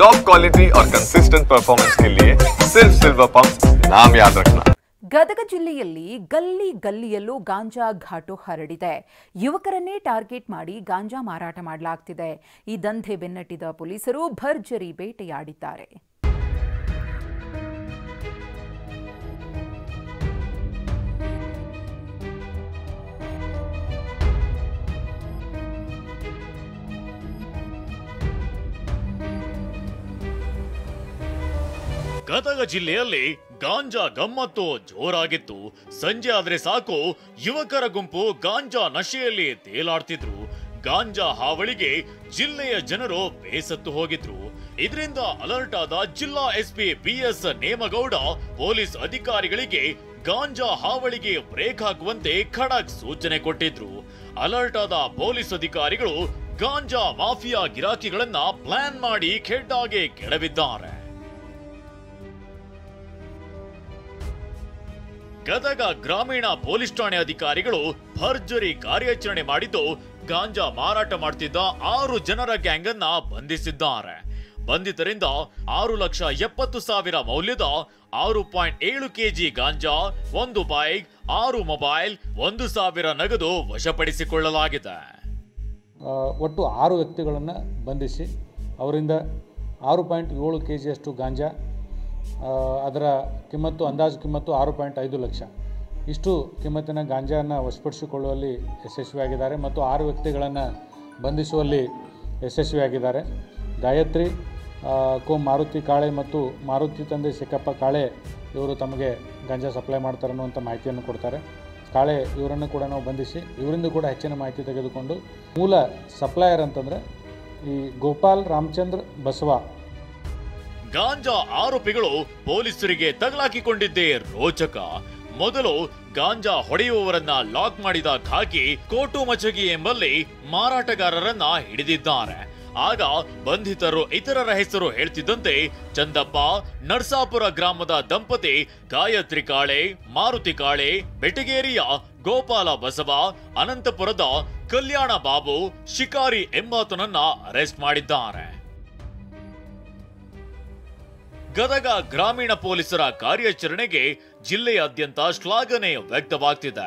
Top quality और consistent performance के लिए सिर्फ सिल्वर पंप नाम याद रखना। ಗದಗ ಜಿಲ್ಲೆಯಲ್ಲಿ ಗಲ್ಲಿ ಗಲ್ಲಿಯಲ್ಲೂ ಗಾಂಜಾ ಘಾಟು ಹರಡಿದೆ. ಯುವಕರನ್ನೇ ಟಾರ್ಗೆಟ್ ಮಾಡಿ ಗಾಂಜಾ ಮಾರಾಟ ಮಾಡಲಾಗ್ತಿದೆ. ಈ ದಂಧೆ ಬೆನ್ನಟ್ಟಿದ ಪೊಲೀಸರು ಭರ್ಜರಿ ಬೇಟೆಯಾಡಿದ್ದಾರೆ. ಗದಗ ಜಿಲ್ಲೆಯಲ್ಲಿ ಗಾಂಜಾ ಗಮ್ಮತ್ತು ಜೋರಾಗಿತ್ತು. ಸಂಜೆ ಆದ್ರೆ ಸಾಕು ಯುವಕರ ಗುಂಪು ಗಾಂಜಾ ನಶೆಯಲ್ಲಿ ತೇಲಾಡ್ತಿದ್ರು. ಗಾಂಜಾ ಹಾವಳಿಗೆ ಜಿಲ್ಲೆಯ ಜನರು ಬೇಸತ್ತು ಹೋಗಿದ್ರು. ಇದರಿಂದ ಅಲರ್ಟ್ ಆದ ಜಿಲ್ಲಾ ಎಸ್ಪಿ ಬಿಎಸ್ ನೇಮಗೌಡ ಪೊಲೀಸ್ ಅಧಿಕಾರಿಗಳಿಗೆ ಗಾಂಜಾ ಹಾವಳಿಗೆ ಬ್ರೇಕ್ ಹಾಕುವಂತೆ ಖಡಕ್ ಸೂಚನೆ ಕೊಟ್ಟಿದ್ರು. ಅಲರ್ಟ್ ಆದ ಪೊಲೀಸ್ ಅಧಿಕಾರಿಗಳು ಗಾಂಜಾ ಮಾಫಿಯಾ ಗಿರಾಕಿಗಳನ್ನ ಪ್ಲಾನ್ ಮಾಡಿ ಖೆಡ್ಡಾಗೆ ಕೆಡವಿದ್ದಾರೆ. ಗದಗ ಗ್ರಾಮೀಣ ಪೊಲೀಸ್ ಠಾಣೆ ಅಧಿಕಾರಿಗಳು ಭರ್ಜರಿ ಕಾರ್ಯಾಚರಣೆ ಮಾಡಿದ್ದು ಗಾಂಜಾ ಮಾರಾಟ ಮಾಡುತ್ತಿದ್ದ 6 ಜನರ ಗ್ಯಾಂಗ್ ಅನ್ನ ಬಂಧಿಸಿದ್ದಾರೆ. ಬಂಧಿತರಿಂದ 6,70,000 ಮೌಲ್ಯದ 6.7 ಕೆಜಿ ಗಾಂಜಾ, 1 ಬೈಕ್, 6 ಮೊಬೈಲ್, 1,000 ನಗದು ವಶಪಡಿಸಿಕೊಳ್ಳಲಾಗಿದೆ. ಒಟ್ಟು 6 ವ್ಯಕ್ತಿಗಳನ್ನು ಬಂಧಿಸಿ ಅವರಿಂದ 6.7 ಕೆಜಿಯಷ್ಟು ಗಾಂಜಾ, ಅದರ ಕಿಮ್ಮತ್ತು ಅಂದಾಜು ಕಿಮ್ಮತ್ತು 6.5 ಲಕ್ಷ ಇಷ್ಟು ಕಿಮ್ಮತ್ತಿನ ಗಾಂಜಾನ ವಶಪಡಿಸಿಕೊಳ್ಳುವಲ್ಲಿ ಯಶಸ್ವಿಯಾಗಿದ್ದಾರೆ ಮತ್ತು 6 ವ್ಯಕ್ತಿಗಳನ್ನು ಬಂಧಿಸುವಲ್ಲಿ ಯಶಸ್ವಿಯಾಗಿದ್ದಾರೆ. ಗಾಯತ್ರಿ ಮಾರುತಿ ಕಾಳೆ ಮತ್ತು ಮಾರುತಿ ತಂದೆ ಸಿಕ್ಕಪ್ಪ ಕಾಳೆ ಇವರು ತಮಗೆ ಗಾಂಜಾ ಸಪ್ಲೈ ಮಾಡ್ತಾರೆ ಅನ್ನುವಂಥ ಮಾಹಿತಿಯನ್ನು ಕೊಡ್ತಾರೆ. ಕಾಳೆ ಇವರನ್ನು ಕೂಡ ನಾವು ಬಂಧಿಸಿ ಇವರಿಂದ ಕೂಡ ಹೆಚ್ಚಿನ ಮಾಹಿತಿ ತೆಗೆದುಕೊಂಡು ಮೂಲ ಸಪ್ಲೈಯರ್ ಅಂತಂದರೆ ಈ ಗೋಪಾಲ್ ರಾಮಚಂದ್ರ ಬಸವ. ಗಾಂಜಾ ಆರೋಪಿಗಳು ಪೊಲೀಸರಿಗೆ ತಗಲಾಕಿಕೊಂಡಿದ್ದೇ ರೋಚಕ. ಮೊದಲು ಗಾಂಜಾ ಹೊಡೆಯುವವರನ್ನ ಲಾಕ್ ಮಾಡಿದ ಖಾಕಿ ಕೋಟುಮಚಗಿ ಎಂಬಲ್ಲಿ ಮಾರಾಟಗಾರರನ್ನ ಹಿಡಿದಿದ್ದಾರೆ. ಆಗ ಬಂಧಿತರು ಇತರರ ಹೆಸರು ಹೇಳ್ತಿದ್ದಂತೆ ಚಂದಪ್ಪ, ನರ್ಸಾಪುರ ಗ್ರಾಮದ ದಂಪತಿ ಗಾಯತ್ರಿ ಕಾಳೆ, ಮಾರುತಿ ಕಾಳೆ, ಬೆಟಗೇರಿಯ ಗೋಪಾಲ ಬಸವ, ಅನಂತಪುರದ ಕಲ್ಯಾಣ ಬಾಬು, ಶಿಕಾರಿ ಎಂಬಾತನನ್ನ ಅರೆಸ್ಟ್ ಮಾಡಿದ್ದಾರೆ. ಗದಗ ಗ್ರಾಮೀಣ ಪೊಲೀಸರ ಕಾರ್ಯಾಚರಣೆಗೆ ಜಿಲ್ಲೆಯಾದ್ಯಂತ ಶ್ಲಾಘನೆ ವ್ಯಕ್ತವಾಗ್ತಿದೆ.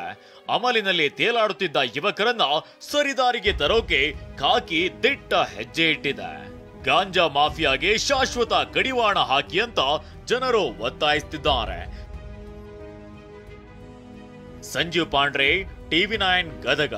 ಅಮಲಿನಲ್ಲಿ ತೇಲಾಡುತ್ತಿದ್ದ ಯುವಕರನ್ನ ಸರಿದಾರಿಗೆ ತರೋಕೆ ಖಾಕಿ ದಿಟ್ಟ ಹೆಜ್ಜೆ ಇಟ್ಟಿದೆ. ಗಾಂಜಾ ಮಾಫಿಯಾಗೆ ಶಾಶ್ವತ ಕಡಿವಾಣ ಹಾಕಿ ಅಂತ ಜನರು ಒತ್ತಾಯಿಸುತ್ತಿದ್ದಾರೆ. ಸಂಜೀವ್ ಪಾಂಡ್ರೆ, ಟಿವಿ9 ಗದಗ.